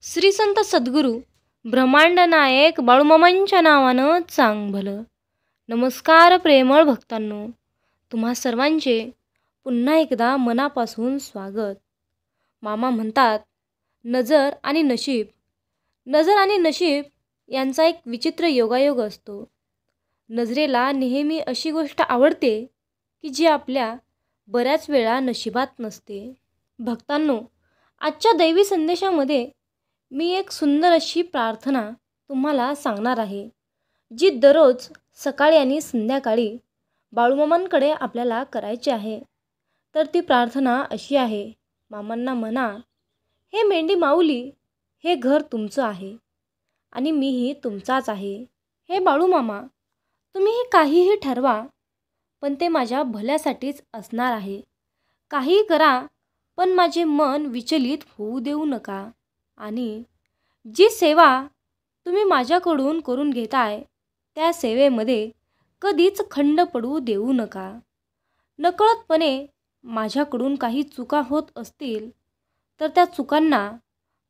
श्री संत सद्गुरू ब्रह्मांड नायक बाळूमामांच्या नावानं चांग भलं. नमस्कार प्रेमळ भक्तांनो, तुम्हा सर्वांचे पुन्हा एकदा मनापासून स्वागत. मामा म्हणतात, नजर आणि नशीब यांचा एक विचित्र योगायोग असतो. नजरेला नेहमी अशी गोष्ट आवडते की जी आपल्या बऱ्याच वेळा नशिबात नसते. भक्तांनो, आजच्या दैवी संदेशामध्ये मी एक सुंदर अशी प्रार्थना तुम्हाला सांगणार आहे, जी दररोज सकाळी आणि संध्याकाळी बाळूमामांकडे आपल्याला करायची आहे. तर ती प्रार्थना अशी आहे. मामांना म्हणा, हे मेंढी माऊली, हे घर तुमचं आहे आणि मीही तुमचाच आहे. हे बाळूमामा, तुम्ही हे काहीही ठरवा, पण ते माझ्या भल्यासाठीच असणार आहे. काही करा, पण माझे मन विचलित होऊ देऊ नका. आणि जी सेवा तुम्ही माझ्याकडून करून घेताय, त्या सेवेमध्ये कधीच खंड पडू देऊ नका. नकळतपणे माझ्याकडून काही चुका होत असतील तर त्या चुकांना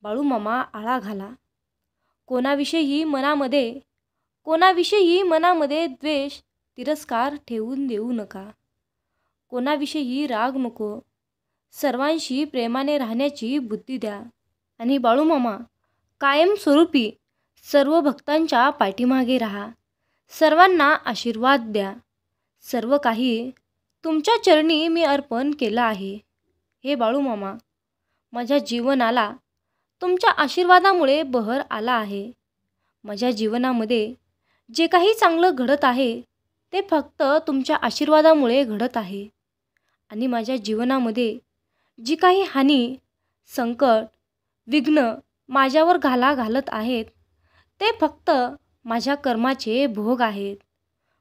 बाळूमामा आळा घाला. कोणाविषयी मनामध्ये द्वेष, तिरस्कार ठेवून देऊ नका. कोणाविषयी राग नको. सर्वांशी प्रेमाने राहण्याची बुद्धी द्या. आणि बाळूमामा, कायमस्वरूपी सर्व भक्तांच्या पाठीमागे राहा. सर्वांना आशीर्वाद द्या. सर्व काही तुमच्या चरणी मी अर्पण केलं आहे. हे बाळूमामा, माझ्या जीवनाला तुमच्या आशीर्वादामुळे बहर आला आहे. माझ्या जीवनामध्ये जे काही चांगलं घडत आहे ते फक्त तुमच्या आशीर्वादामुळे घडत आहे. आणि माझ्या जीवनामध्ये जी काही हानी, संकट, विघ्न माझ्यावर घालत आहेत ते फक्त माझ्या कर्माचे भोग आहेत.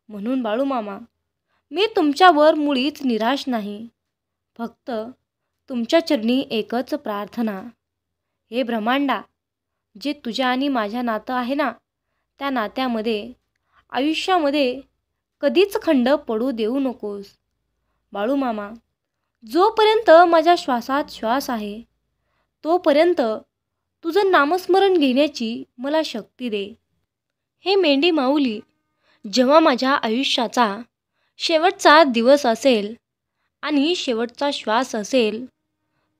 म्हणून बाळूमामा, मी तुमच्यावर मुळीच निराश नाही. फक्त तुमच्या चरणी एकच प्रार्थना. हे ब्रह्मांडा, जे तुझ्या आणि माझ्या नातं आहे ना, त्या नात्यामध्ये आयुष्यामध्ये कधीच खंड पडू देऊ नकोस. बाळूमामा, जोपर्यंत माझ्या श्वासात श्वास आहे तोपर्यंत तुझं नामस्मरण घेण्याची मला शक्ती दे. हे मेंढी माऊली, जेव्हा माझ्या आयुष्याचा शेवटचा दिवस असेल आणि शेवटचा श्वास असेल,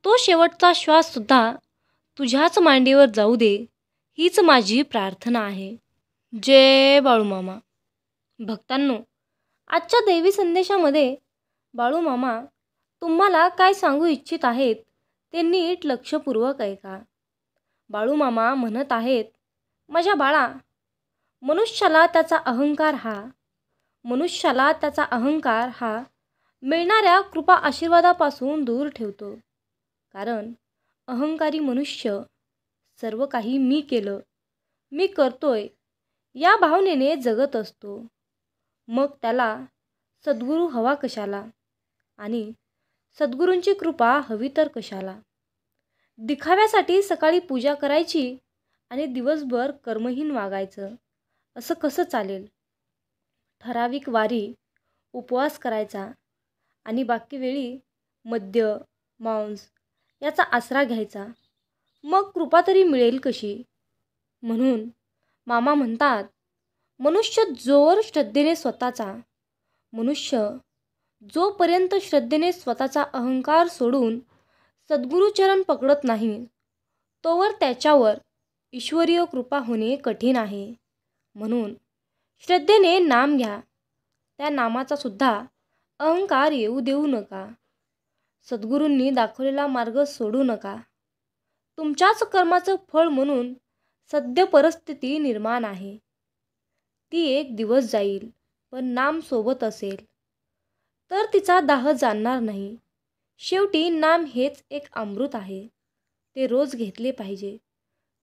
तो शेवटचा श्वाससुद्धा तुझ्याच मांडीवर जाऊ दे, हीच माझी प्रार्थना आहे. जय बाळूमामा. भक्तांनो, आजच्या दैवी संदेशामध्ये बाळूमामा तुम्हाला काय सांगू इच्छित आहेत ते नीट लक्षपूर्वक ऐका. बाळूमामा म्हणत आहेत, माझ्या बाळा, मनुष्याला त्याचा अहंकार हा मिळणाऱ्या कृपा आशीर्वादापासून दूर ठेवतो. कारण अहंकारी मनुष्य सर्व काही मी केलं, मी करतोय या भावनेने जगत असतो. मग त्याला सद्गुरू हवा कशाला आणि सद्गुरूंची कृपा हवी तर कशाला? दिखाव्यासाठी सकाळी पूजा करायची आणि दिवसभर कर्महीन वागायचं, असं कसं चालेल? ठराविक वारी उपवास करायचा आणि बाकी वेळी मद्य, मांस याचा आसरा घ्यायचा, मग कृपा तरी मिळेल कशी? म्हणून मामा म्हणतात, मनुष्य जोपर्यंत श्रद्धेने स्वतःचा अहंकार सोडून सद्गुरूचरण पकडत नाही, तोवर त्याच्यावर ईश्वरीय कृपा होणे कठीण आहे. म्हणून श्रद्धेने नाम घ्या. त्या नामाचा सुद्धा अहंकार येऊ देऊ नका. सद्गुरूंनी दाखवलेला मार्ग सोडू नका. तुमच्याच कर्माचं फळ म्हणून सद्य परिस्थिती निर्माण आहे. ती एक दिवस जाईल, पण नाम सोबत असेल तर तिचा दाह जाणणार नाही. शेवटी नाम हेच एक अमृत आहे. ते रोज घेतले पाहिजे.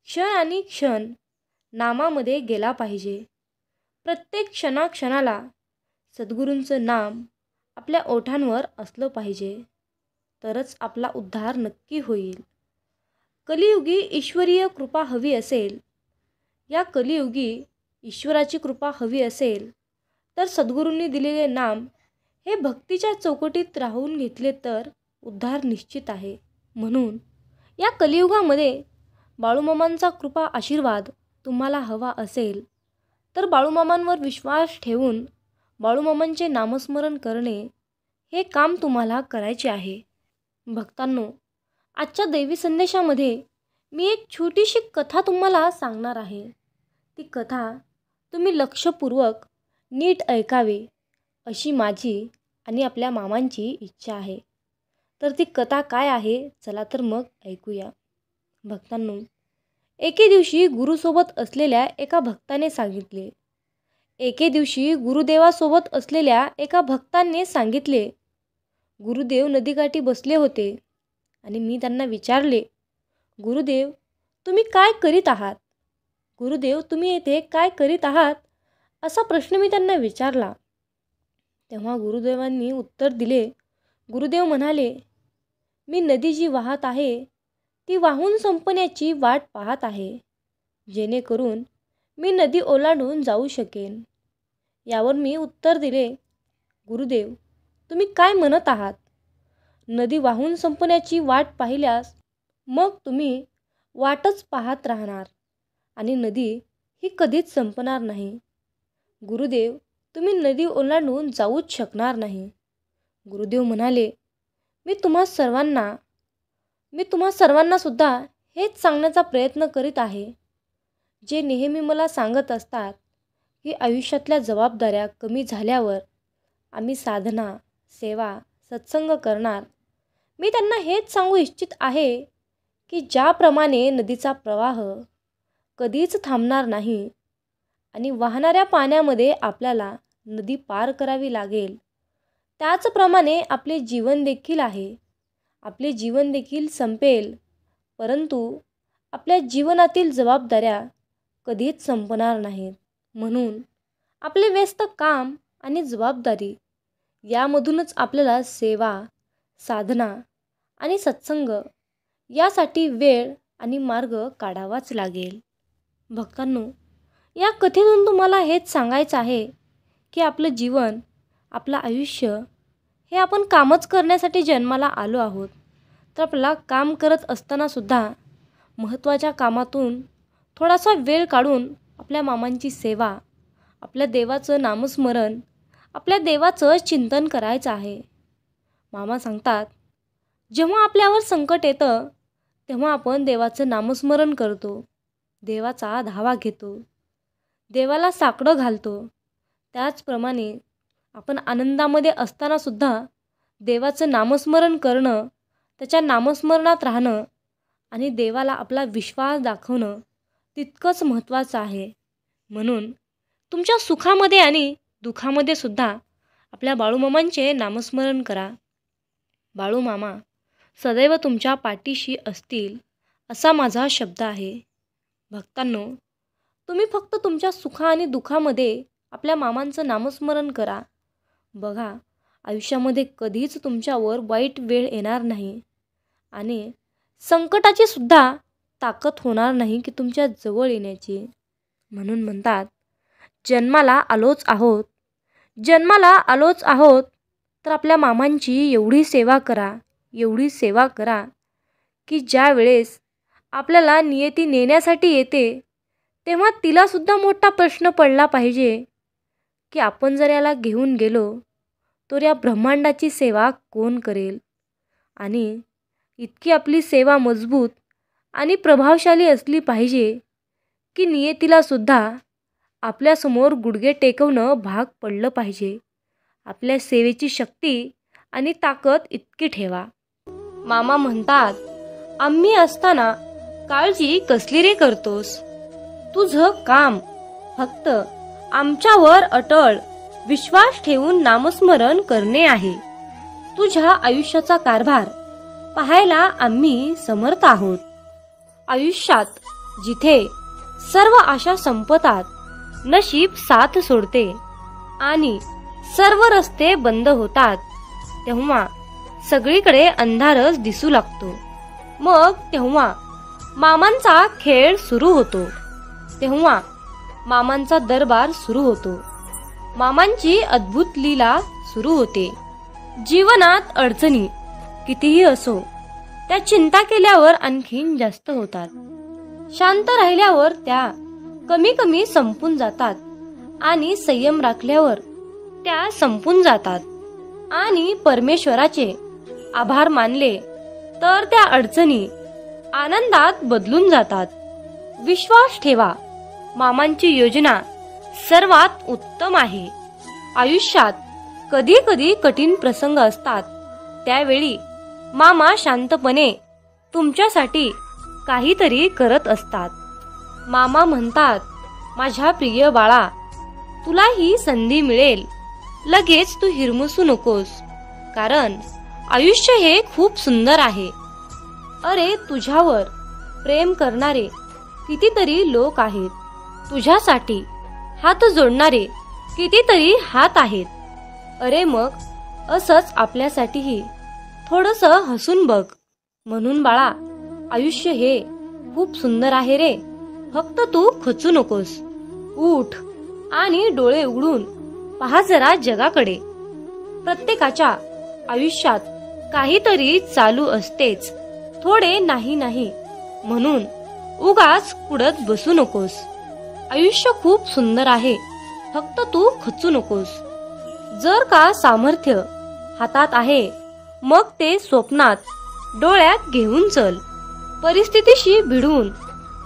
क्षण आणि क्षण नामामध्ये गेला पाहिजे. प्रत्येक क्षणाक्षणाला सद्गुरूंचं नाम आपल्या ओठांवर असलं पाहिजे. तरच आपला उद्धार नक्की होईल. कलियुगी ईश्वरीय कृपा हवी असेल, या कलियुगी ईश्वराची कृपा हवी असेल तर सद्गुरूंनी दिलेले नाम हे भक्तीच्या चौकटीत राहून घेतले तर उद्धार निश्चित आहे. म्हणून या कलियुगामध्ये बाळूमामांचा कृपा आशीर्वाद तुम्हाला हवा असेल तर बाळूमामांवर विश्वास ठेवून बाळूमामांचे नामस्मरण करणे हे काम तुम्हाला करायचे आहे. भक्तांनो, आजच्या दैवी संदेशामध्ये मी एक छोटीशी कथा तुम्हाला सांगणार आहे. ती कथा तुम्ही लक्षपूर्वक नीट ऐकावे अशी माझी आणि आपल्या मामांची इच्छा आहे. तर ती कथा काय आहे, चला तर मग ऐकूया. भक्तांनो, एके दिवशी गुरुसोबत असलेल्या एका भक्ताने सांगितले. गुरुदेवासोबत असलेल्या एका भक्ताने सांगितले, गुरुदेव नदीकाठी बसले होते आणि मी त्यांना विचारले, गुरुदेव तुम्ही काय करीत आहात? गुरुदेव तुम्ही येथे काय करीत आहात असा प्रश्न मी त्यांना विचारला. तेव्हा गुरुदेवांनी उत्तर दिले. गुरुदेव म्हणाले, मी नदी जी वाहत आहे ती वाहून संपण्याची वाट पाहत आहे, जेणेकरून मी नदी ओलांडून जाऊ शकेन. यावर मी उत्तर दिले, गुरुदेव तुम्ही काय म्हणत आहात? नदी वाहून संपण्याची वाट पाहिल्यास मग तुम्ही वाटच पाहत राहणार आणि नदी ही कधीच संपणार नाही. गुरुदेव तुम्ही नदी ओलांडून जाऊच शकणार नाही. गुरुदेव म्हणाले, मी तुम्हा सर्वांना सुद्धा हेच सांगण्याचा प्रयत्न करीत आहे, जे नेहमी मला सांगत असतात की आयुष्यातल्या जबाबदाऱ्या कमी झाल्यावर आम्ही साधना, सेवा, सत्संग करणार. मी त्यांना हेच सांगू इच्छित आहे की ज्याप्रमाणे नदीचा प्रवाह कधीच थांबणार नाही आणि वाहणाऱ्या पाण्यामध्ये आपल्याला नदी पार करावी लागेल, त्याचप्रमाणे आपले जीवन देखील आहे. आपले जीवन देखील संपेल, परंतु आपल्या जीवनातील जबाबदाऱ्या कधीच संपणार नाहीत. म्हणून आपले व्यस्त काम आणि जबाबदारी यामधूनच आपल्याला सेवा, साधना आणि सत्संग यासाठी वेळ आणि मार्ग काढावाच लागेल. भक्तांनो, या कथेतून तुम्हाला हेच सांगायचं आहे की आपलं जीवन, आपलं आयुष्य हे आपण कामच करण्यासाठी जन्माला आलो आहोत. तर आपल्याला काम करत असतानासुद्धा महत्त्वाच्या कामातून थोडासा वेळ काढून आपल्या मामांची सेवा, आपल्या देवाचं नामस्मरण, आपल्या देवाचं चिंतन करायचं आहे. मामा सांगतात, जेव्हा आपल्यावर संकट येतं तेव्हा आपण देवाचं नामस्मरण करतो, देवाचा धावा घेतो, देवाला साकडं घालतो. त्याचप्रमाणे आपण आनंदामध्ये असतानासुद्धा देवाचं नामस्मरण करणं, त्याच्या नामस्मरणात राहणं आणि देवाला आपला विश्वास दाखवणं तितकंच महत्त्वाचं आहे. म्हणून तुमच्या सुखामध्ये आणि दुःखामध्ये सुद्धा आपल्या बाळूमामांचे नामस्मरण करा. बाळूमामा सदैव तुमच्या पाठीशी असतील असा माझा शब्द आहे. भक्तांनो, तुम्ही फक्त तुमच्या सुख आणि दुःखामध्ये आपल्या मामांचं नामस्मरण करा. बघा, आयुष्यामध्ये कधीच तुमच्यावर वाईट वेळ येणार नाही आणि संकटाची सुद्धा ताकद होणार नाही की तुमच्या जवळ येण्याची. म्हणून म्हणतात, जन्माला आलोच आहोत तर आपल्या मामांची एवढी सेवा करा की ज्या वेळेस आपल्याला नियती नेण्यासाठी येते तेव्हा तिलासुद्धा मोठा प्रश्न पडला पाहिजे की आपण जर याला घेऊन गेलो तर या ब्रह्मांडाची सेवा कोण करेल. आणि इतकी आपली सेवा मजबूत आणि प्रभावशाली असली पाहिजे की नियतीलासुद्धा आपल्यासमोर गुडघे टेकवणं भाग पडलं पाहिजे. आपल्या सेवेची शक्ती आणि ताकद इतकी ठेवा. मामा म्हणतात, आम्ही असताना काळजी कसली रे करतोस? तुझं काम फक्त आमच्यावर अटळ विश्वास ठेवून नामस्मरण करणे आहे. तुझ्या आयुष्याचा कारभार पाहायला आम्ही समर्थ आहोत. आयुष्यात जिथे सर्व आशा संपतात, नशीब साथ सोडते आणि सर्व रस्ते बंद होतात, तेव्हा सगळीकडे अंधारच दिसू लागतो. मग तेव्हा मामांचा खेळ सुरू होतो. तेव्हा मामांचा दरबार सुरू होतो. मामांची अद्भुत लीला सुरू होते. जीवनात अडचणी कितीही असो, त्या चिंता केल्यावर आणखीन जास्त होतात. शांत राहिल्यावर त्या कमी कमी संपून जातात आणि संयम राखल्यावर त्या संपून जातात. आणि परमेश्वराचे आभार मानले तर त्या अडचणी आनंदात बदलून जातात. विश्वास ठेवा, मामांची योजना सर्वात उत्तम आहे. आयुष्यात कधी कधी कठीण प्रसंग असतात, त्यावेळी मामा शांतपणे तुमच्यासाठी काहीतरी करत असतात. मामा म्हणतात, माझ्या प्रिय बाळा, तुला ही संधी मिळेल, लगेच तू हिरमुसू नकोस, कारण आयुष्य हे खूप सुंदर आहे. अरे, तुझ्यावर प्रेम करणारे कितीतरी लोक आहेत, तुझ्यासाठी हात जोडणारे कितीतरी हात आहेत. अरे मग असंच आपल्यासाठीही थोडंसं हसून बघ. म्हणून बाळा, आयुष्य हे खूप सुंदर आहे रे, फक्त तू खचू नकोस. उठ आणि डोळे उघडून पहा जरा जगाकडे. प्रत्येकाच्या आयुष्यात काहीतरी चालू असतेच, थोडे नाही नाही म्हणून उगाच कुडत बसू नकोस. आयुष्य खूप सुंदर आहे, फक्त तू खचू नकोस. जर का सामर्थ्य हातात आहे, मग ते स्वप्नात डोळ्यात घेऊन चल. परिस्थितीशी भिडून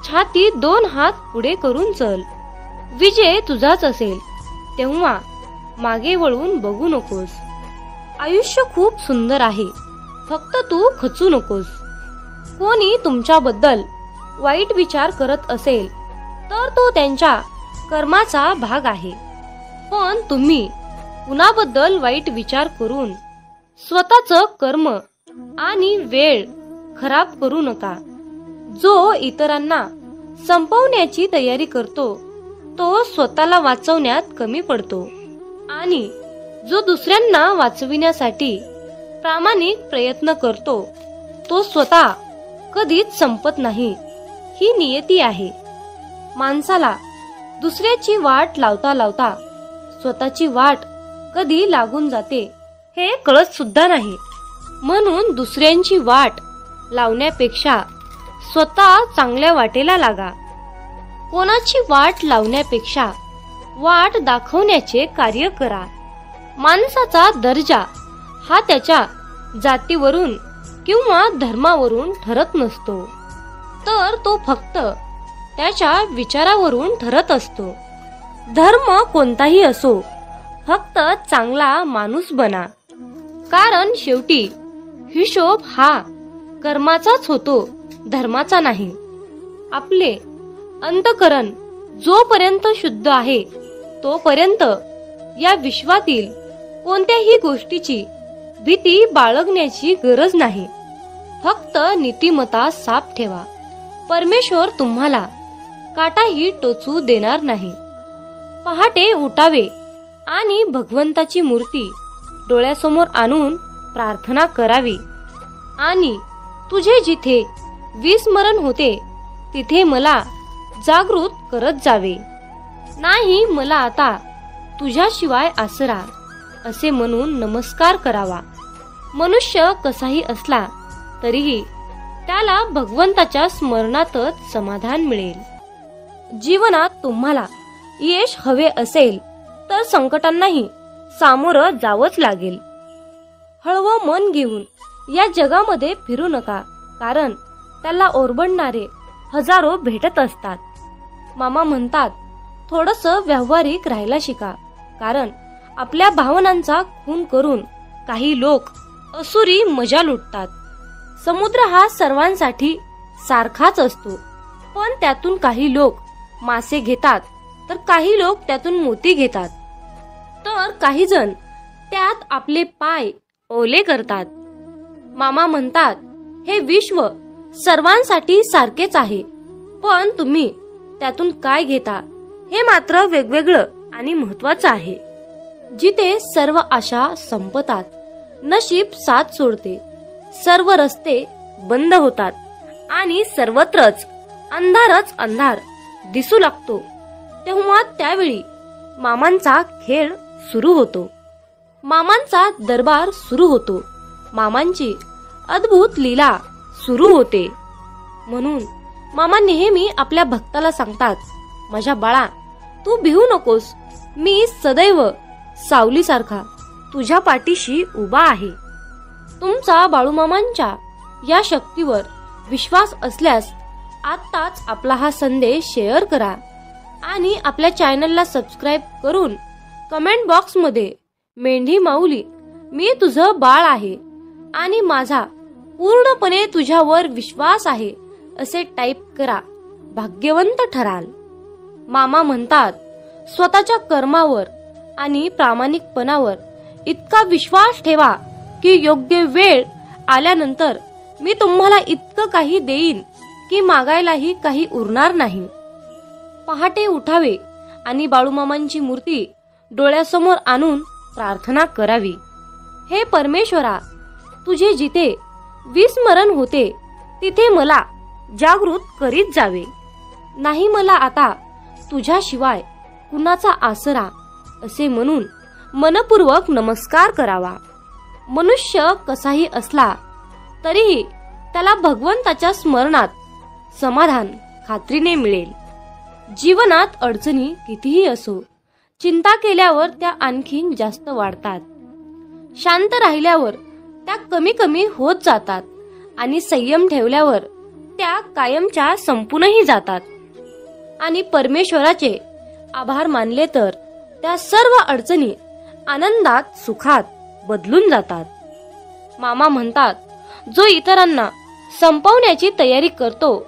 छाती 2 हात पुढे करून चल. विजय तुझाच असेल, तेव्हा मागे वळून बघू नकोस. आयुष्य खूप सुंदर आहे, फक्त तू खचू नकोस. कोणी तुमच्याबद्दल वाईट विचार करत असेल तर तो त्यांच्या कर्माचा भाग आहे, पण तुम्ही कुणाबद्दल वाईट विचार करून स्वतःचं कर्म आणि वेळ खराब करू नका. जो इतरांना संपवण्याची तयारी करतो तो स्वतःला वाचवण्यात कमी पडतो, आणि जो दुसऱ्यांना वाचविण्यासाठी प्रामाणिक प्रयत्न करतो तो स्वतः कधीच संपत नाही. ही नियती आहे. माणसाला दुसऱ्याची वाट लावता लावता स्वतःची वाट कधी लागून जाते हे कळत सुद्धा नाही. म्हणून दुसऱ्यांची वाट लावण्यापेक्षा स्वतः चांगल्या वाटेला लागा. कोणाची वाट लावण्यापेक्षा वाट दाखवण्याचे कार्य करा. माणसाचा दर्जा हा त्याच्या जातीवरून किंवा धर्मावरून ठरत नसतो, तर तो फक्त त्याच्या विचारावरून ठरत असतो. धर्म कोणताही असो, फक्त चांगला माणूस बना, कारण शेवटी हिशोब हा कर्माचाच होतो, धर्माचा नाही. आपले अंतःकरण जोपर्यंत शुद्ध आहे तोपर्यंत या विश्वातील कोणत्याही गोष्टीची भीती बाळगण्याची गरज नाही. फक्त नीतिमत्ता साफ ठेवा. परमेश्वर तुम्हाला काटाही टोचू देणार नाही. पहाटे उठावे आणि भगवंताची मूर्ती डोळ्यासमोर आणून प्रार्थना करावी, आणि तुझे जिथे विस्मरण होते तिथे मला जागृत करत जावे. नाही मला आता तुझ्याशिवाय आसरा असे म्हणून नमस्कार करावा. मनुष्य कसाही असला तरीही त्याला भगवंताच्या स्मरणातच समाधान मिळेल. जीवनात तुम्हाला यश हवे असेल तर संकटांनाही सामोरं जावंच लागेल. हळवं मन घेऊन या जगामध्ये फिरू नका, कारण त्याला ओरबडणारे हजारो भेटत असतात. मामा म्हणतात, थोडंसं व्यावहारिक राहायला शिका, कारण आपल्या भावनांचा खून करून काही लोक असुरी मजा लुटतात. समुद्र हा सर्वांसाठी सारखाच असतो, पण त्यातून काही लोक मासे घेतात तर काही लोक त्यातून मोती घेतात, तर काही जण त्यात आपले पाय ओले करतात. मामा म्हणतात, हे विश्व सर्वांसाठी सारखेच आहे, पण तुम्ही त्यातून काय घेता हे मात्र वेगवेगळं आणि महत्वाचं आहे. जिथे सर्व आशा संपतात, नशीब साथ सोडते, सर्व रस्ते बंद होतात आणि सर्वत्रच अंधारच अंधार दिसू लागतो, तेव्हा त्यावेळी मामांचा खेळ सुरू होतो. मामांचा दरबार सुरू होतो. मामांची अद्भुत लीला सुरू होते. म्हणून मामा नेहमी आपल्या भक्ताला सांगतात, माझ्या बाळा तू भिवू नकोस, मी सदैव सावलीसारखा तुझ्या पाठीशी उभा आहे. तुमचा बाळूमामांच्या या शक्तीवर विश्वास असल्यास आत्ताच आपला हा संदेश शेअर करा आणि आपल्या चॅनलला सबस्क्राईब करून कमेंट बॉक्समध्ये मेंढी माऊली मी तुझं बाळ आहे आणि माझा पूर्णपणे तुझ्यावर विश्वास आहे असे टाईप करा. भाग्यवंत ठराल. मामा म्हणतात, स्वतःच्या कर्मावर आणि प्रामाणिकपणावर इतका विश्वास ठेवा की योग्य वेळ आल्यानंतर मी तुम्हाला इतकं काही देईन की मागायलाही काही उरणार नाही. पहाटे उठावे आणि बाळूमामांची मूर्ती डोळ्यासमोर आणून प्रार्थना करावी. हे परमेश्वरा, तुझे जिथे विस्मरण होते तिथे मला जागृत करीत जावे. नाही मला आता तुझ्याशिवाय कुणाचा आसरा असे म्हणून मनपूर्वक नमस्कार करावा. मनुष्य कसाही असला तरीही त्याला भगवंताच्या स्मरणात समाधान खात्रीने मिळेल. जीवनात अडचणी कितीही असो, चिंता केल्यावर त्या आणखीन जास्त वाढतात. शांत राहिल्यावर त्या कमी कमी होत जातात आणि संयम ठेवल्यावर त्या कायमच्या संपूनही जातात. आणि परमेश्वराचे आभार मानले तर त्या सर्व अडचणी आनंदात सुखात बदलून जातात. मामा म्हणतात, जो इतरांना संपवण्याची तयारी करतो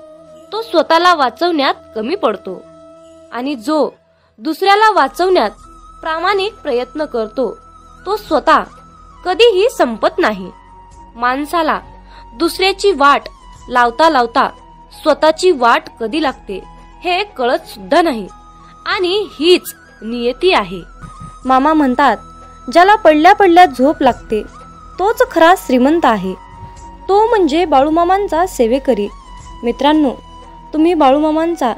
तो स्वतःला वाचवण्यात कमी पडतो आणि जो दुसऱ्याला वाचवण्यात प्रामाणिक प्रयत्न करतो तो स्वतः कधीही संपत नाही. माणसाला दुसऱ्याची वाट लावता लावता स्वतःची वाट कधी लागते हे कळत सुद्धा नाही आणि हीच नियती आहे. मामा म्हणतात, ज्याला पडल्या पडल्या झोप लागते तोच खरा श्रीमंत आहे, तो म्हणजे बाळूमामांचा सेवेकरी. मित्रांनो, तुम्ही बाळूमामांचा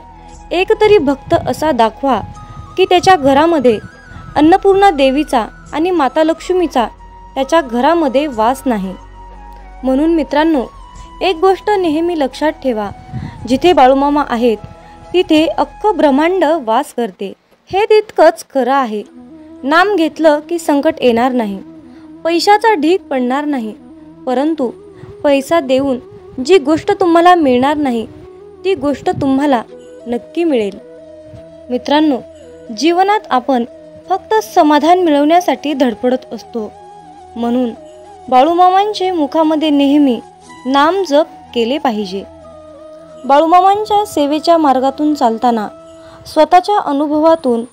एक तरी भक्त असा दाखवा की त्याच्या घरामध्ये अन्नपूर्णा देवीचा आणि माता लक्ष्मीचा त्याच्या घरामध्ये वास नाही. म्हणून मित्रांनो, एक गोष्ट नेहमी लक्षात ठेवा, जिथे बाळूमामा आहेत तिथे अख्खं ब्रह्मांड वास करते. हे तितकंच खरं आहे. नाम घेतलं की संकट येणार नाही, पैशाचा ढीग पडणार नाही, परंतु पैसा देऊन जी गोष्ट तुम्हाला मिळणार नाही ती गोष्ट तुम्हाला नक्की मिळेल. मित्रांनो, जीवनात आपण फक्त समाधान मिळवण्यासाठी धडपडत असतो. म्हणून बाळूमामांचे मुखामध्ये नेहमी नाम जप केले पाहिजे. बाळूमामांच्या सेवेच्या मार्गातून चालताना स्वतःच्या अनुभवातून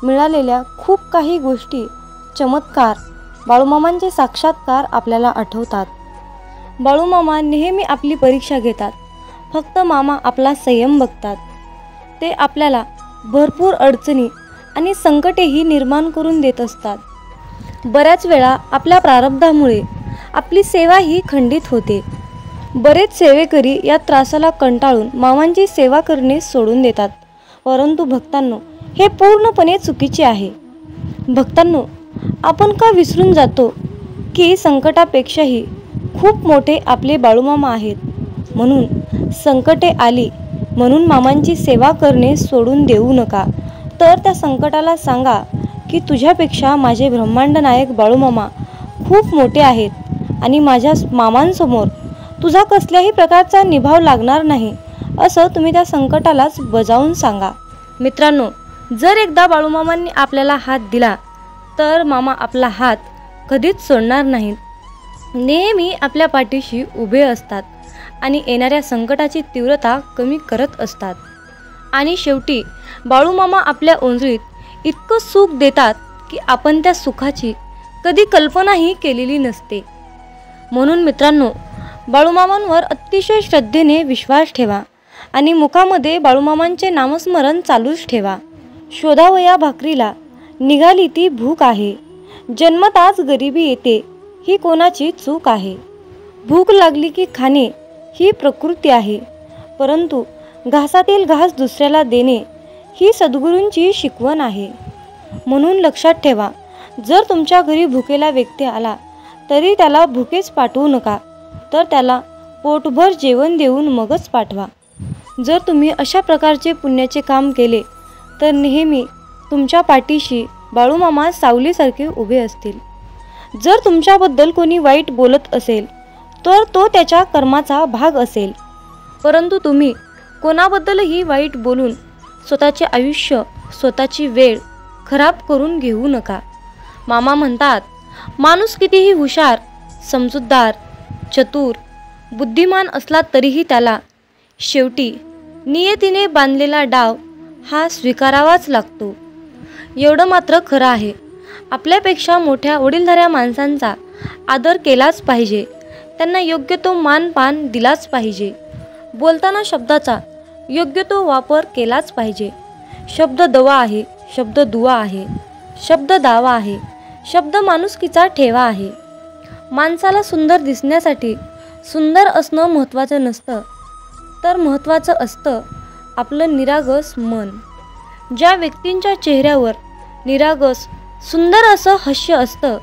मिळालेल्या खूप काही गोष्टी, चमत्कार, बाळूमामांचे साक्षात्कार आपल्याला आठवतात. बाळूमामा नेहमी आपली परीक्षा घेतात. फक्त मामा आपला संयम बघतात. ते आपल्याला भरपूर अडचणी आणि संकटेही निर्माण करून देत असतात. बऱ्याच वेळा आपल्या प्रारब्धामुळे आपली सेवा ही खंडित होते. बरेच सेवेकरी या त्रासाला कंटाळून मामांची सेवा करणे सोडून देतात. परंतु भक्तांनो, हे पूर्णपणे चुकीचे आहे. भक्तांनो, आपण का विसरून जातो की संकटापेक्षाही खूप मोठे आपले बाळूमामा आहेत. म्हणून संकटे आली म्हणून मामांची सेवा करणे सोडून देऊ नका. तर त्या संकटाला सांगा की तुझ्यापेक्षा माझे ब्रह्मांड नायक बाळूमामा खूप मोठे आहेत आणि माझ्या मामांसमोर तुझा कसल्याही प्रकारचा निभाव लागणार नाही, असं तुम्ही त्या संकटालाच बजावून सांगा. मित्रांनो, जर एकदा बाळूमामांनी आपल्याला हात दिला तर मामा आपला हात कधीच सोडणार नाहीत. नेहमी आपल्या पाठीशी उभे असतात आणि येणाऱ्या संकटाची तीव्रता कमी करत असतात. आणि शेवटी बाळूमामा आपल्या ओंजळीत इतकं सुख देतात की आपण त्या सुखाची कधी कल्पनाही केलेली नसते. म्हणून मित्रांनो, बाळूमामांवर अतिशय श्रद्धेने विश्वास ठेवा आणि मुखामध्ये बाळूमामांचे नामस्मरण चालूच ठेवा. शोधावया भाकरीला निघाली ती भूक आहे, जन्मताच गरिबी येते ही कोणाची चूक आहे. भूक लागली की खाणे ही प्रकृती आहे, परंतु घासातील घास दुसऱ्याला देणे ही सद्गुरूंची शिकवण आहे. म्हणून लक्षात ठेवा, जर तुमच्या घरी भुकेला व्यक्ती आला तरी त्याला भुकेच पाठवू नका, तर त्याला पोटभर जेवण देऊन मगच पाठवा. जर तुम्ही अशा प्रकारचे पुण्याचे काम केले तर नेहमी तुमच्या पाठीशी बाळूमामा सावलीसारखे उभे असतील. जर तुमच्याबद्दल कोणी वाईट बोलत असेल तर तो त्याच्या कर्माचा भाग असेल, परंतु तुम्ही कोणाबद्दलही वाईट बोलून स्वतःचे आयुष्य, स्वतःची वेळ खराब करून घेऊ नका. मामा म्हणतात, माणूस कितीही हुशार, समजूतदार, चतुर, बुद्धिमान असला तरीही त्याला शेवटी नियतीने बांधलेला डाव हा स्वीकारावाच लागतो. एवढं मात्र खरं आहे, आपल्यापेक्षा मोठ्या वडीलधाऱ्या माणसांचा आदर केलाच पाहिजे, त्यांना योग्य तो मानपान दिलाच पाहिजे. बोलताना शब्दाचा योग्य तो वापर केलाच पाहिजे. शब्द दवा आहे, शब्द दुवा आहे, शब्द दावा आहे, शब्द माणुसकीचा ठेवा आहे. माणसाला सुंदर दिसण्यासाठी सुंदर असणं महत्त्वाचं नसतं, तर महत्त्वाचं असतं आपलं निरागस मन. ज्या व्यक्तींच्या चेहऱ्यावर निरागस सुंदर असं हास्य असतं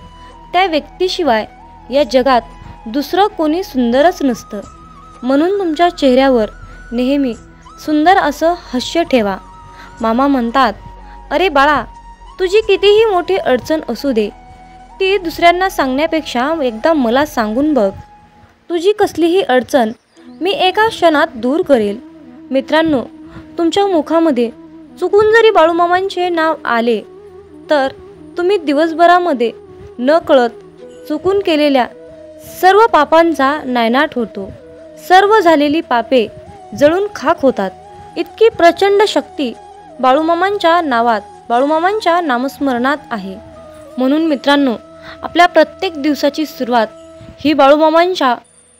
त्या व्यक्तीशिवाय या जगात दुसरं कोणी सुंदरच नसतं. म्हणून तुमच्या चेहऱ्यावर नेहमी सुंदर असं हास्य ठेवा. मामा म्हणतात, अरे बाळा, तुझी कितीही मोठी अडचण असू दे, ती दुसऱ्यांना सांगण्यापेक्षा एकदा मला सांगून बघ. तुझी कसलीही अडचण मी एका क्षणात दूर करेल. मित्रांनो, तुमच्या मुखामध्ये चुकून जरी बाळूमामांचे नाव आले तर तुम्ही दिवसभरामध्ये न कळत चुकून केलेल्या सर्व पापांचा नायनाट होतो. सर्व झालेली पापे जळून खाक होतात. इतकी प्रचंड शक्ती बाळूमामांच्या नावात, बाळूमामांच्या नामस्मरणात आहे. म्हणून मित्रांनो, आपल्या प्रत्येक दिवसाची सुरुवात ही बाळूमामांच्या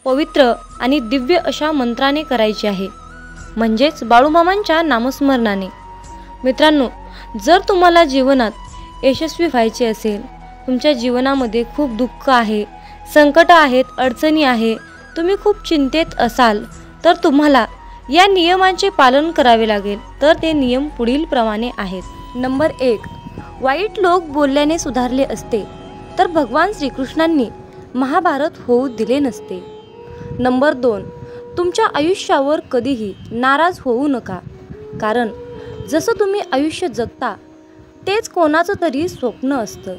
पवित्र आणि दिव्य अशा मंत्राने करायची आहे, म्हणजेच बाळूमामांच्या नामस्मरणाने. मित्रांनो, जर तुम्हाला जीवनात यशस्वी व्हायचे असेल, तुमच्या जीवनामध्ये खूप दुःख आहे, संकट आहेत, अडचणी आहे, तुम्ही खूप चिंतेत असाल तर तुम्हाला या नियमांचे पालन करावे लागेल. तर ते नियम पुढील प्रमाणे आहेत. नंबर 1, वाईट लोक बोलल्याने सुधारले असते तर भगवान श्रीकृष्णांनी महाभारत होऊ दिले नसते. नंबर 2, तुमच्या आयुष्यावर कधीही नाराज होऊ नका, कारण जसं तुम्ही आयुष्य जगता तेच कोणाचं तरी स्वप्न असतं.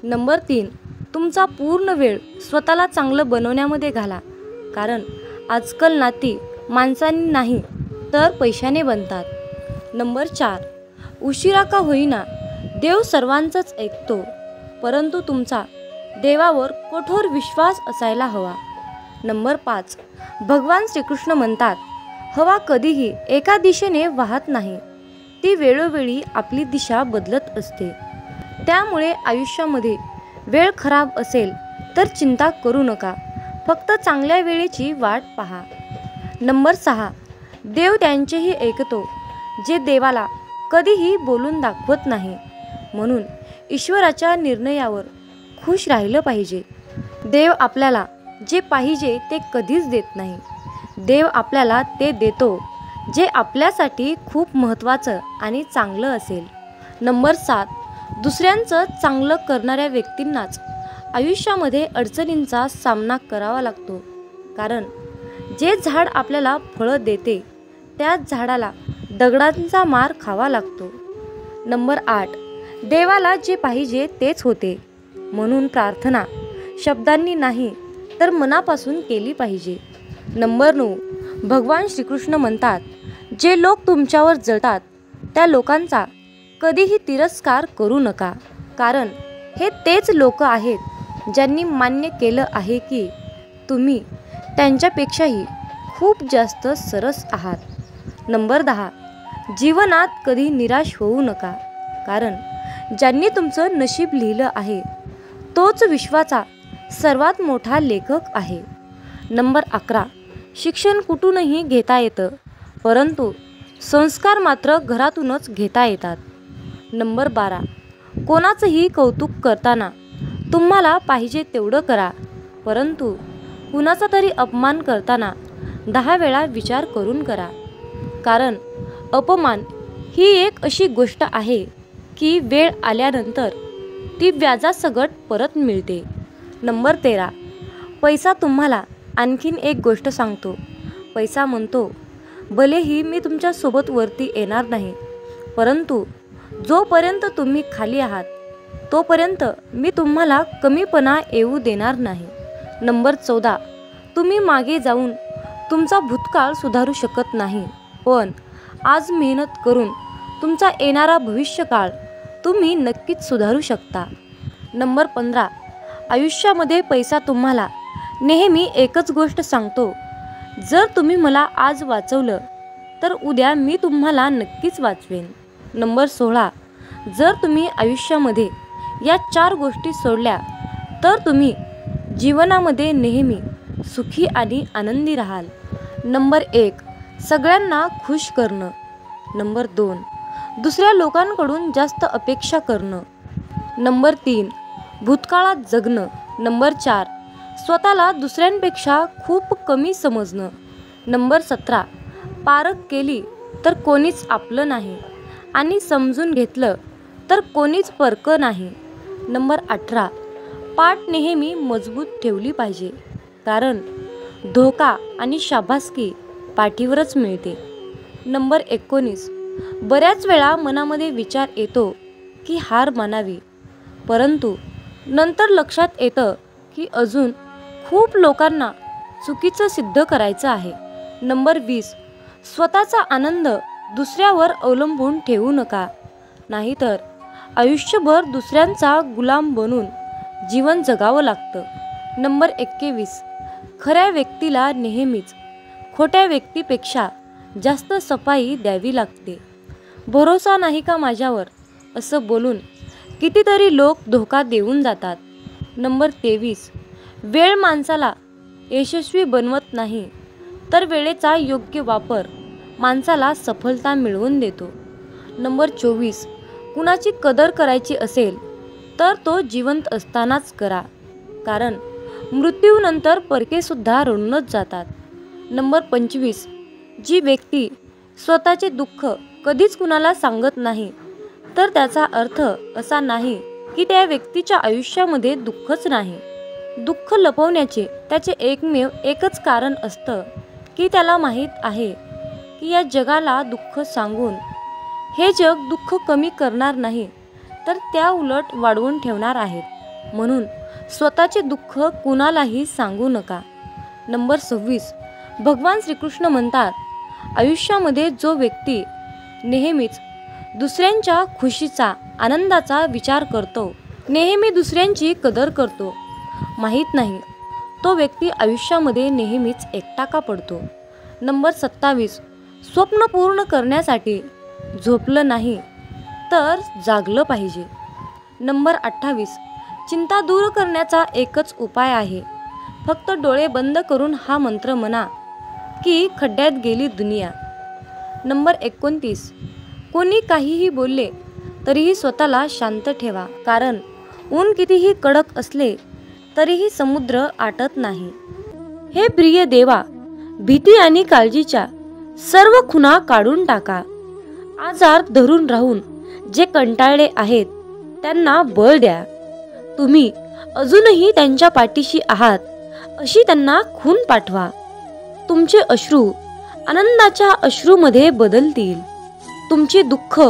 नंबर 3, तुमचा पूर्ण वेळ स्वतःला चांगलं बनवण्यामध्ये घाला, कारण आजकाल नाती माणसांनी नाही तर पैशाने बनतात. नंबर 4, उशिरा का होईना देव सर्वांचंच ऐकतो, परंतु तुमचा देवावर कठोर विश्वास असायला हवा. नंबर 5, भगवान श्रीकृष्ण म्हणतात, हवा कधीही एका दिशेने वाहत नाही, ती वेळोवेळी आपली दिशा बदलत असते. त्यामुळे आयुष्यामध्ये वेळ खराब असेल तर चिंता करू नका, फक्त चांगल्या वेळेची वाट पहा. नंबर 6, देव त्यांचेही ऐकतो जे देवाला कधीही बोलून दाखवत नाही. म्हणून ईश्वराच्या निर्णयावर खुश राहिलं पाहिजे. देव आपल्याला जे पाहिजे ते कधीच देत नाही. देव आपल्याला ते देतो जे आपल्यासाठी खूप महत्त्वाचं आणि चांगलं असेल. नंबर 7, दुसऱ्यांचं चांगलं करणाऱ्या व्यक्तींनाच आयुष्यामध्ये अडचणींचा सामना करावा लागतो, कारण जे झाड आपल्याला फळं देते त्याच झाडाला दगडांचा मार खावा लागतो. नंबर 8, देवाला जे पाहिजे तेच होते, म्हणून प्रार्थना शब्दांनी नाही तर मनापासून केली पाहिजे. नंबर 9, भगवान श्रीकृष्ण म्हणतात, जे लोक तुमच्यावर जळतात त्या लोकांचा कधीही तिरस्कार करू नका, कारण हे तेच लोक आहेत ज्यांनी मान्य केलं आहे की तुम्ही त्यांच्यापेक्षाही खूप जास्त सरस आहात. नंबर 10, जीवनात कधी निराश होऊ नका, कारण ज्यांनी तुमचं नशीब लिहिलं आहे तोच विश्वाचा सर्वात मोठा लेखक आहे. नंबर 11, शिक्षण कुठूनही घेता येतं, परंतु संस्कार मात्र घरातूनच घेता येतात. नंबर 12, कोणाचंही कौतुक करताना तुम्हाला पाहिजे तेवढं करा, परंतु कुणाचा तरी अपमान करताना 10 वेळा विचार करून करा, कारण अपमान ही एक अशी गोष्ट आहे की वेळ आल्यानंतर ती व्याजासकट परत मिळते. नंबर 13, पैसा तुम्हाला आणखीन एक गोष्ट सांगतो. पैसा म्हणतो, भलेही मी तुमच्या सोबत वरती येणार नाही, परंतु जोपर्यंत तुम्ही खाली आहात तोपर्यंत मी तुम्हाला कमीपणा येऊ देणार नाही. नंबर 14, तुम्ही मागे जाऊन तुमचा भूतकाळ सुधारू शकत नाही, पण आज मेहनत करून तुमचा येणारा भविष्यकाळ तुम्ही नक्कीच सुधारू शकता. नंबर 15, आयुष्यामध्ये पैसा तुम्हाला नेहमी एकच गोष्ट सांगतो, जर तुम्ही मला आज वाचवलं तर उद्या मी तुम्हाला नक्कीच वाचवेन. नंबर 16, जर तुम्ही आयुष्यामध्ये या 4 गोष्टी सोडल्या तर तुम्ही जीवनामध्ये नेहमी सुखी आणि आनंदी राहाल. नंबर 1, सगळ्यांना खुश करणं. नंबर 2, दुसऱ्या लोकांकडून जास्त अपेक्षा करणं. नंबर 3, भूतकाळात जगणं. नंबर 4, स्वतःला दुसऱ्यांपेक्षा खूप कमी समजणं. नंबर 17, पारख केली तर कोणीच आपलं नाही आणि समजून घेतलं तर कोणीच परकं नाही. नंबर 18, पाठ नेहमी मजबूत ठेवली पाहिजे, कारण धोका आणि शाबासकी पाठीवरच मिळते. नंबर 19, बऱ्याच वेळा मनामध्ये विचार येतो की हार मानावी, परंतु नंतर लक्षात येतं की अजून खूप लोकांना चुकीचं सिद्ध करायचं आहे. नंबर 20, स्वतःचा आनंद दुसऱ्यावर अवलंबून ठेवू नका, नाहीतर आयुष्यभर दुसऱ्यांचा गुलाम बनून जीवन जगावं लागतं. नंबर 21, खऱ्या व्यक्तीला नेहमीच खोट्या व्यक्तीपेक्षा जास्त सफाई द्यावी लागते. भरोसा नाही का माझ्यावर असं बोलून कितीतरी लोक धोका देऊन जातात. नंबर 23, वेळ माणसाला यशस्वी बनवत नाही, तर वेळेचा योग्य वापर माणसाला सफलता मिळवून देतो. नंबर 24, कुणाची कदर करायची असेल तर तो जिवंत असतानाच करा, कारण मृत्यूनंतर परकेसुद्धा रडूनच जातात. नंबर 25, जी व्यक्ती स्वतःचे दुःख कधीच कुणाला सांगत नाही तर त्याचा अर्थ असा नाही की त्या व्यक्तीच्या आयुष्यामध्ये दुःखच नाही. दुःख लपवण्याचे त्याचे एकमेव एकच कारण असतं की त्याला माहीत आहे की या जगाला दुःख सांगून हे जग दुःख कमी करणार नाही, तर त्या उलट वाढवून ठेवणार आहेत. म्हणून स्वतःचे दुःख कुणालाही सांगू नका. नंबर 26, भगवान श्रीकृष्ण म्हणतात, आयुष्यामध्ये जो व्यक्ती नेहमीच दुसऱ्यांच्या खुशीचा, आनंदाचा विचार करतो, नेहमी दुसऱ्यांची कदर करतो, माहीत नाही तो व्यक्ती आयुष्यामध्ये नेहमीच एकटा का पडतो. नंबर 27, स्वप्न पूर्ण करण्यासाठी झोपलं नाही तर जागलं पाहिजे. नंबर 28, चिंता दूर करण्याचा एकच उपाय आहे, फक्त डोळे बंद करून हा मंत्र म्हणा की खड्ड्यात गेली दुनिया. नंबर 29, कोणी काहीही बोलले तरीही स्वतःला शांत ठेवा, कारण ऊन कितीही कडक असले तरीही समुद्र आटत नाही. हे प्रिय देवा, भीती आणि काळजीच्या सर्व खुणा काढून टाका. आजार धरून राहून जे कंटाळले आहेत त्यांना बळ द्या. तुम्ही अजूनही त्यांच्या पाठीशी आहात अशी त्यांना खून पाठवा. तुमचे अश्रू आनंदाच्या अश्रूमध्ये बदलतील. तुमचे दुःख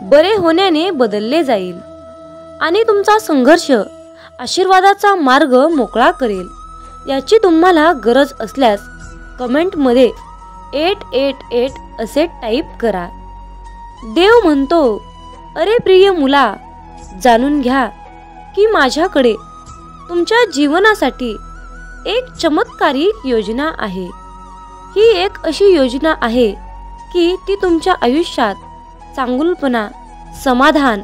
बरे होण्याने बदलले जाईल आणि तुमचा संघर्ष आशीर्वादाचा मार्ग मोकळा करेल. याची तुम्हाला गरज असल्यास कमेंटमध्ये 888 असे टाईप करा. देव म्हणतो, अरे प्रिय मुला, जाणून घ्या की माझ्याकडे तुमच्या जीवनासाठी एक चमत्कारिक योजना आहे. ही एक अशी योजना आहे की ती तुमच्या आयुष्यात चांगुलपणा, समाधान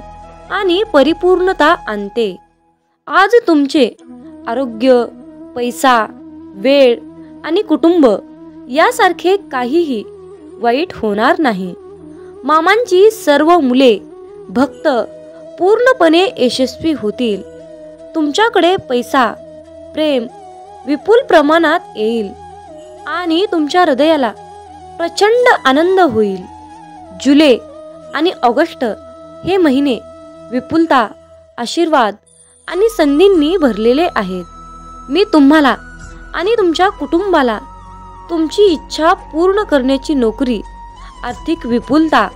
आणि परिपूर्णता आणते. आज तुमचे आरोग्य, पैसा, वेळ आणि कुटुंब यासारखे काहीही वाईट होणार नाही. मामांची सर्व मुले भक्त पूर्णपणे यशस्वी होतील. तुमच्याकडे पैसा, प्रेम विपुल प्रमाणात येईल आणि तुमच्या हृदयाला प्रचंड आनंद होईल. जुलै आणि ऑगस्ट हे महिने विपुलता, आशीर्वाद आणि संधींनी भरलेले आहेत. मी तुम्हाला आणि तुमच्या कुटुंबाला तुमची इच्छा पूर्ण करण्याची नोकरी, आर्थिक विपुलता,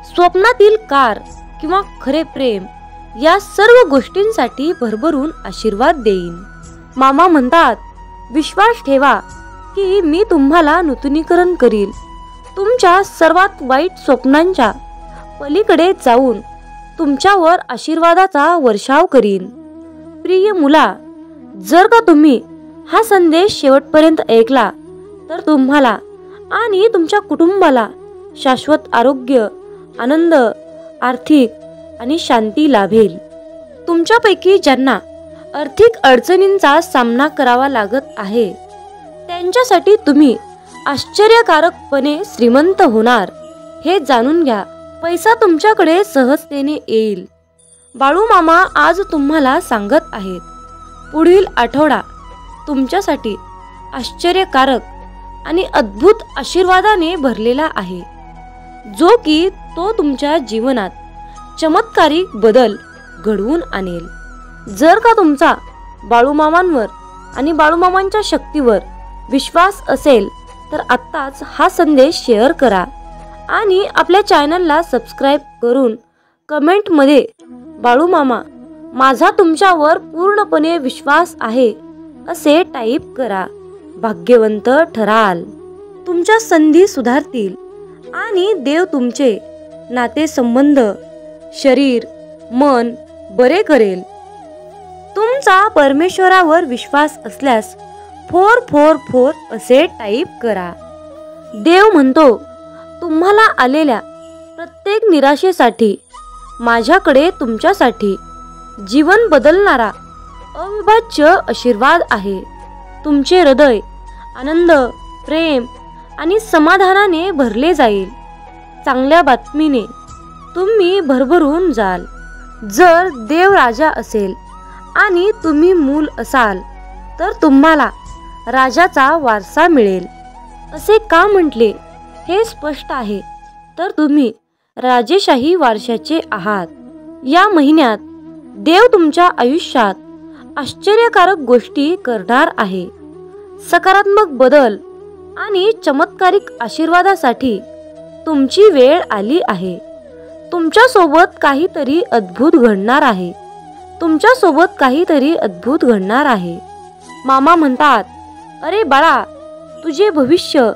स्वप्नातील कार किंवा खरे प्रेम या सर्व गोष्टींसाठी भरभरून आशीर्वाद देईन. मामा म्हणतात, विश्वास ठेवा की मी तुम्हाला नूतनीकरण करील. तुमच्या सर्वात वाईट स्वप्नांच्या पलीकडे जाऊन तुमच्यावर आशीर्वादाचा वर्षाव करीन. प्रिय मुला, जर का तुम्ही हा संदेश शेवटपर्यंत ऐकला तर तुम्हाला आणि तुमच्या कुटुंबाला शाश्वत आरोग्य, आनंद, आर्थिक आणि शांती लाभेल. तुमच्यापैकी ज्यांना आर्थिक अडचणींचा सामना करावा लागत आहे त्यांच्यासाठी तुम्ही आश्चर्यकारकपणे श्रीमंत होणार हे जाणून घ्या. पैसा तुमच्याकडे सहजतेने येईल. बाळूमामा आज तुम्हाला सांगत आहेत, पुढील आठवडा तुमच्यासाठी आश्चर्यकारक आणि अद्भुत आशीर्वादाने भरलेला आहे, जो की तो तुमच्या जीवनात चमत्कारिक बदल घडवून आणेल. जर का तुमचा बाळूमामांवर आणि बाळूमामांच्या शक्तीवर विश्वास असेल तर आत्ताच हा संदेश शेअर करा आणि आपल्या चॅनलला सबस्क्राईब करून कमेंटमध्ये बाळूमामा, माझा तुमच्यावर पूर्णपणे विश्वास आहे असे टाईप करा. भाग्यवंत ठराल. तुमच्या संधी सुधारतील आणि देव तुमचे नातेसंबंध, शरीर, मन बरे करेल. तुमचा परमेश्वरावर विश्वास असल्यास 444 असे टाईप करा. देव म्हणतो, तुम्हाला आलेल्या प्रत्येक निराशेसाठी माझ्याकडे तुमच्यासाठी जीवन बदलणारा अविभाज्य आशीर्वाद आहे. तुमचे हृदय आनंद, प्रेम आणि समाधानाने भरले जाईल. चांगल्या बातमीने तुम्ही भरभरून जाल. जर देव राजा असेल आणि तुम्ही मूल असाल तर तुम्हाला राजाचा वारसा मिळेल. असे का म्हटले हे स्पष्ट आहे, तर तुम्ही राजेशाही वारशाचे आहात. या महिन्यात देव तुमच्या आयुष्यात आश्चर्यकारक गोष्टी करणार आहे. सकारात्मक बदल आणि चमत्कारिक आशीर्वादासाठी तुमची वेळ आली आहे. तुमच्या सोबत काहीतरी अद्भुत घडणार आहे. तुमच्या सोबत काहीतरी अद्भुत घडणार आहे. मामा म्हणतात, अरे बाळा, तुझे भविष्य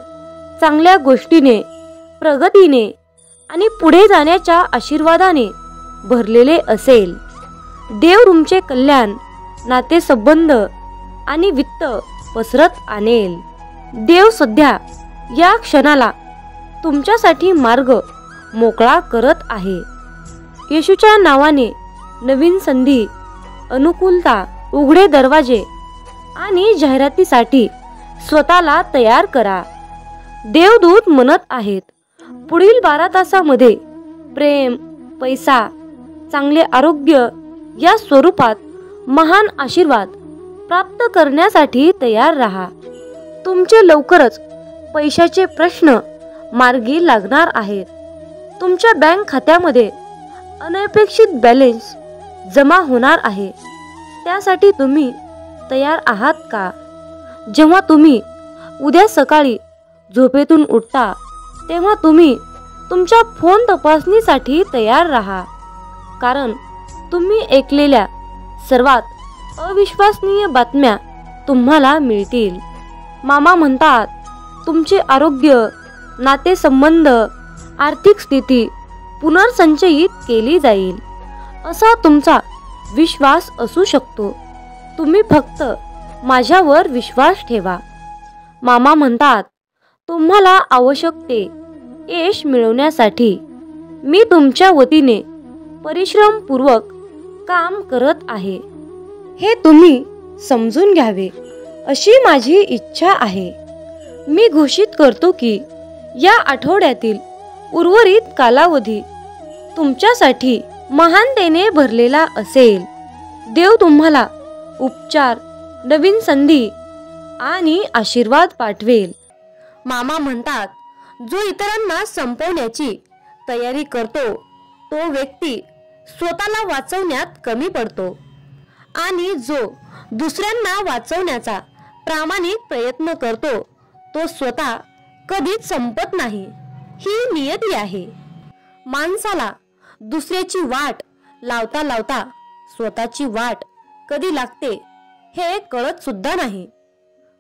चांगल्या गोष्टीने, प्रगतीने आणि पुढे जाण्याच्या आशीर्वादाने भरलेले असेल. देव तुमचे कल्याण, नातेसंबंध आणि वित्त पसरत आणेल. देव सध्या या क्षणाला तुमच्यासाठी मार्ग मोकळा करत आहे. येशूच्या नावाने नवीन संधी, अनुकूलता, उघडे दरवाजे आणि जाहिरातीसाठी स्वतःला तयार करा. देवदूत म्हणत आहेत, पुढील 12 तासामध्ये प्रेम, पैसा, चांगले आरोग्य या स्वरूपात महान आशीर्वाद प्राप्त करण्यासाठी तयार राहा. तुमचे लवकरच पैशाचे प्रश्न मार्गी लागणार आहेत. तुमच्या बँक खात्यामध्ये अनपेक्षित बॅलन्स जमा होणार आहे. त्यासाठी तुम्ही तयार आहात का? जेव्हा तुम्ही उद्या सकाळी झोपेतून उठता तेव्हा तुम्ही तुमच्या फोन तपासणीसाठी तयार राहा, कारण तुम्ही ऐकलेल्या सर्वात अविश्वसनीय बातम्या तुम्हाला मिळतील. मामा म्हणतात, तुमचे आरोग्य, नातेसंबंध, आर्थिक स्थिती पुनर्संचयित केली जाईल असा तुमचा विश्वास असू शकतो. तुम्ही फक्त माझ्यावर विश्वास ठेवा. मामा म्हणतात, तुम्हाला आवश्यक ते यश मिळवण्यासाठी मी तुमच्या वतीने परिश्रमपूर्वक काम करत आहे. हे तुम्ही समजून घ्यावे अशी माझी इच्छा आहे. मी घोषित करतो की या आठवड्यातील उर्वरित कालावधी तुमच्यासाठी महानतेने भरलेला असेल. देव तुम्हाला उपचार, नवीन संधी आणि आशीर्वाद पाठवेल. मामा म्हणतात, जो इतरांना संपवण्याची तयारी करतो तो व्यक्ती स्वतःला वाचवण्यात कमी पडतो आणि जो दुसऱ्यांना वाचवण्याचा प्रामाणिक प्रयत्न करतो तो स्वतः कधीच संपत नाही, ही नियती आहे. माणसाला दुसऱ्याची वाट लावता लावता स्वतःची वाट कधी लागते हे कळत सुद्धा नाही.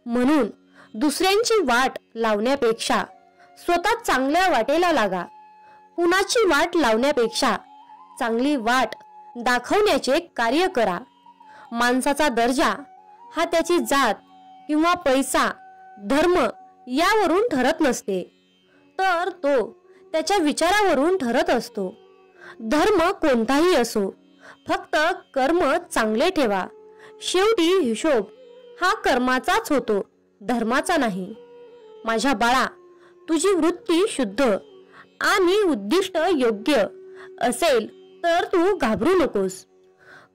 म्हणून दुसऱ्यांची वाट लावण्यापेक्षा स्वतः चांगल्या वाटेला लागा. कुणाची वाट लावण्यापेक्षा चांगली वाट दाखवण्याचे कार्य करा. माणसाचा दर्जा हा त्याची जात किंवा पैसा, धर्म यावरून ठरत नसते, तर तो त्याच्या विचारावरून ठरत असतो. धर्म कोणताही असो, फक्त कर्म चांगले ठेवा. शेवटी हिशोब हा कर्माचाच होतो, धर्माचा नाही. माझ्या बाळा, तुझी वृत्ती शुद्ध आणि उद्दिष्ट योग्य असेल तर तू घाबरू नकोस.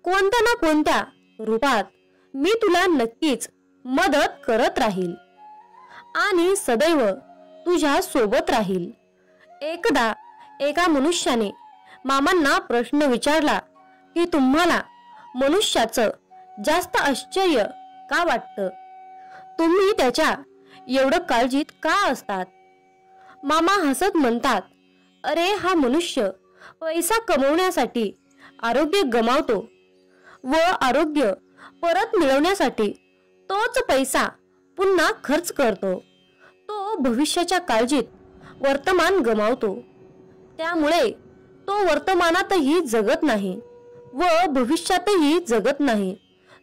कोणत्या ना कोणत्या रूपात मी तुला नक्कीच मदत करत राहील आणि सदैव तुझ्या सोबत राहील. एकदा एका मनुष्याने मामांना प्रश्न विचारला की तुम्हाला मनुष्याचं जास्त आश्चर्य का वाटतं? तुम्ही त्याच्या एवढं काळजीत का असतात? मामा हसत म्हणतात, अरे हा मनुष्य पैसा कमवण्यासाठी आरोग्य गमावतो व आरोग्य परत मिळवण्यासाठी तोच पैसा पुन्हा खर्च करतो. तो भविष्याच्या काळजीत वर्तमान गमावतो. त्यामुळे तो वर्तमानातही जगत नाही व भविष्यातही जगत नाही.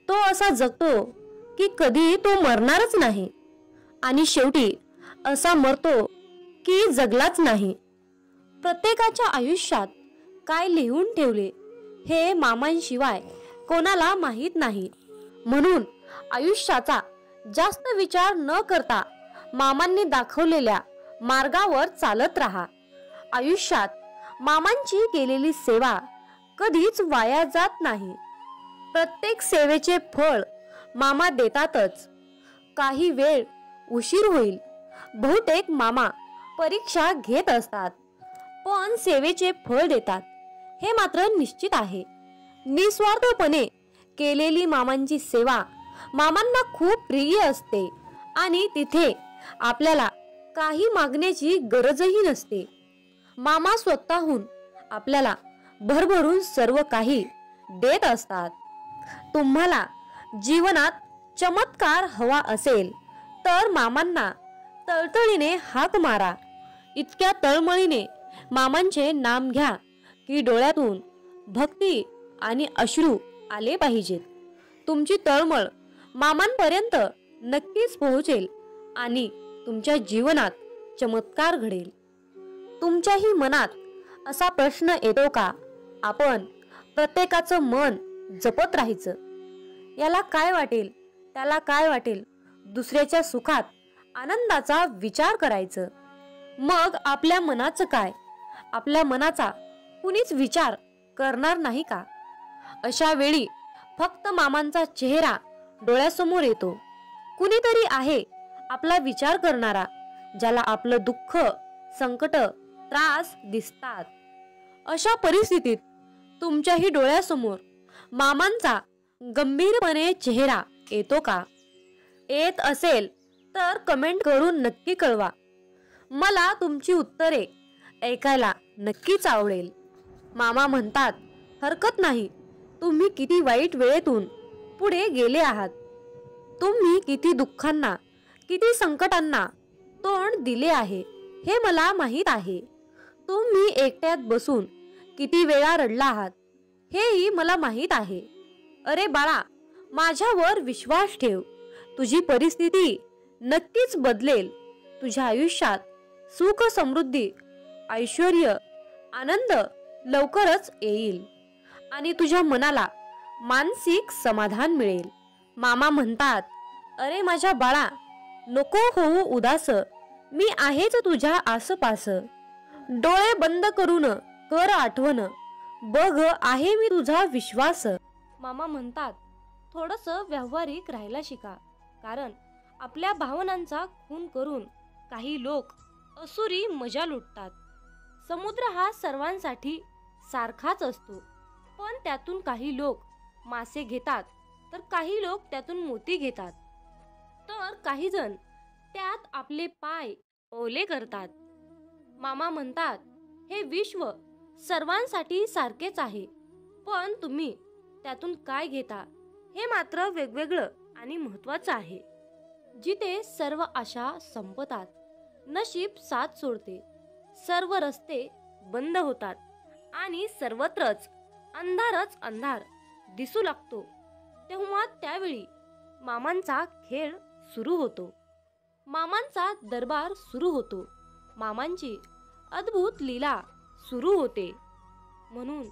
तो असा जगतो की कधी तो मरणारच नाही आणि शेवटी असा मरतो की जगलाच नाही. प्रत्येकाच्या आयुष्यात काय लिहून ठेवले हे मामांशिवाय कोणाला माहीत नाही. म्हणून आयुष्याचा जास्त विचार न करता मामांनी दाखवलेल्या मार्गावर चालत राहा. आयुष्यात मामांची केलेली सेवा कधीच वाया जात नाही. प्रत्येक सेवेचे फळ मामा देतातच. काही वेळ उशीर होईल, बहुतेक मामा परीक्षा घेत असतात, पण सेवेचे फळ देतात हे मात्र निश्चित आहे. निस्वार्थपणे केलेली मामांची सेवा मामांना खूप प्रिय असते आणि तिथे आपल्याला काही मागण्याची गरजही नसते. मामा स्वतःहून आपल्याला भरभरून सर्व काही देत असतात. तुम्हाला जीवनात चमत्कार हवा असेल तर मामांना तळतळीने हाक मारा. इतक्या तळमळीने मामांचे नाम घ्या की डोळ्यातून भक्ती आणि अश्रू आले पाहिजेत. तुमची तळमळ मामांपर्यंत नक्कीच पोहोचेल आणि तुमच्या जीवनात चमत्कार घडेल. तुमच्याही मनात असा प्रश्न येतो का, आपण प्रत्येकाचं मन जपत राहायचं, याला काय वाटेल त्याला काय वाटेल, दुसऱ्याच्या सुखात आनंदाचा विचार करायचं, मग आपल्या मनाचं काय? आपल्या मनाचा कुणीच विचार करणार नाही का? अशा वेळी फक्त मामांचा चेहरा डोळ्यासमोर येतो. कुणीतरी आहे आपला विचार करणारा, ज्याला आपलं दुःख, संकट, त्रास दिसतात. अशा परिस्थितीत तुमच्याही डोळ्यासमोर मामांचा गंभीरपणे चेहरा येतो का? येत असेल तर कमेंट करून नक्की कळवा. मला तुमची उत्तरे ऐकायला नक्कीच आवडेल. मामा म्हणतात, हरकत नाही, तुम्ही किती वाईट वेळेतून पुढे गेले आहात. तुम्ही किती दुःखांना, किती संकटांना तोंड दिले आहे हे मला माहीत आहे. तुम्ही एकट्यात बसून किती वेळा रडला आहात हेही मला माहीत आहे. अरे बाळा, माझ्यावर विश्वास ठेव. तुझी परिस्थिती नक्कीच बदलेल. तुझ्या आयुष्यात सुख, समृद्धी, ऐश्वर्य, आनंद लवकरच येईल आणि तुझ्या मनाला मानसिक समाधान मिळेल. मामा म्हणतात, अरे माझ्या बाळा, नको होऊ उदास, मी आहेच तुझ्या आसपास. डोळे बंद करून कर आठवण, बघ आहे मी तुझा विश्वास. मामा म्हणतात, थोडंसं व्यावहारिक राहायला शिका, कारण आपल्या भावनांचा खून करून काही लोक असुरी मजा लुटतात. समुद्र हा सर्वांसाठी सारखाच असतो, पण त्यातून काही लोक मासे घेतात तर काही लोक त्यातून मोती घेतात, तर काही जण त्यात आपले पाय ओले करतात. मामा म्हणतात, हे विश्व सर्वांसाठी सारखेच आहे, पण तुम्ही त्यातून काय घेता हे मात्र वेगवेगळं आणि महत्त्वाचं आहे. जिथे सर्व आशा संपतात, नशीब साथ सोडते, सर्व रस्ते बंद होतात आणि सर्वत्रच अंधारच अंधार दिसू लागतो, तेव्हा त्यावेळी मामांचा खेळ सुरू होतो. मामांचा दरबार सुरू होतो. मामांची अद्भुत लीला सुरू होते. म्हणून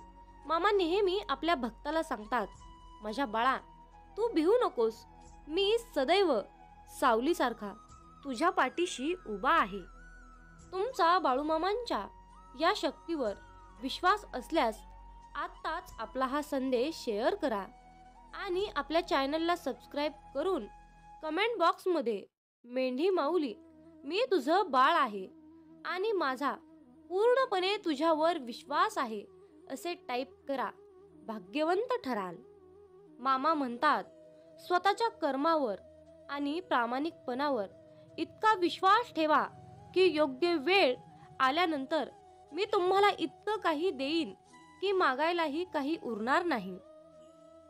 मामा नेहमी आपल्या भक्ताला सांगतात, माझ्या बाळा, तू भिवू नकोस, मी सदैव सावलीसारखा तुझ्या पाठीशी उभा आहे. तुमचा बाळूमामांच्या या शक्तीवर विश्वास असल्यास आत्ताच आपला हा संदेश शेअर करा आणि आपल्या चॅनलला सबस्क्राईब करून कमेंट बॉक्समध्ये मेंढी माऊली, मी तुझं बाळ आहे आणि माझा पूर्णपणे तुझ्यावर विश्वास आहे असे टाईप करा. भाग्यवंत ठराल. मामा म्हणतात, स्वतःच्या कर्मावर आणि प्रामाणिकपणावर इतका विश्वास ठेवा की योग्य वेळ आल्यानंतर मी तुम्हाला इतकं काही देईन की मागायलाही काही उरणार नाही.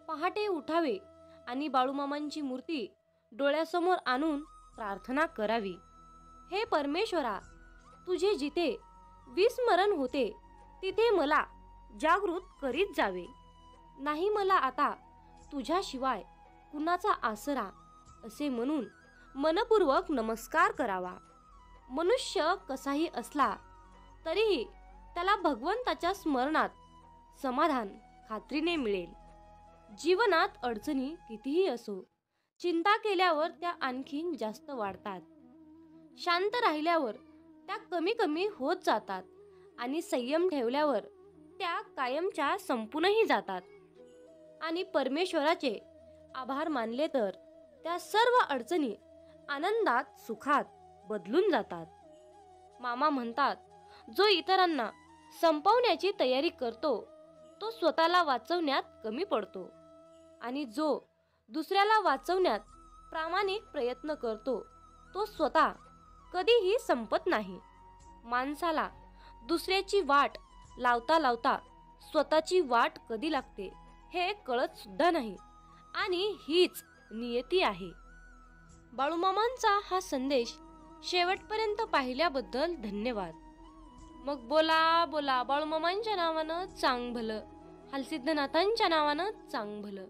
पहाटे उठावे आणि बाळूमामांची मूर्ती डोळ्यासमोर आणून प्रार्थना करावी. हे परमेश्वरा, तुझे जिथे विस्मरण होते तिथे मला जागृत करीत जावे. नाही मला आता तुझ्याशिवाय कुणाचा आसरा असे म्हणून मनपूर्वक नमस्कार करावा. मनुष्य कसाही असला तरीही त्याला भगवंताच्या स्मरणात समाधान खात्रीने मिळेल. जीवनात अडचणी कितीही असो, चिंता केल्यावर त्या आणखीन जास्त वाढतात. शांत राहिल्यावर त्या कमी कमी होत जातात आणि संयम ठेवल्यावर त्या कायमच्या संपूनही जातात. आणि परमेश्वराचे आभार मानले तर त्या सर्व अडचणी आनंदात सुखात बदलून जातात. मामा म्हणतात, जो इतरांना संपवण्याची तयारी करतो तो स्वतःला वाचवण्यात कमी पडतो आणि जो दुसऱ्याला वाचवण्यात प्रामाणिक प्रयत्न करतो तो स्वतः कधीही संपत नाही. माणसाला दुसऱ्याची वाट लावता लावता स्वतःची वाट कधी लागते हे कळत सुद्धा नाही आणि हीच नियती आहे. बाळूमामांचा हा संदेश शेवटपर्यंत पाहिल्याबद्दल धन्यवाद. मग बोला बोला बाळूमामांच्या नावानं चांग भलं, हालसिद्धनाथांच्या नावानं चांग भलं.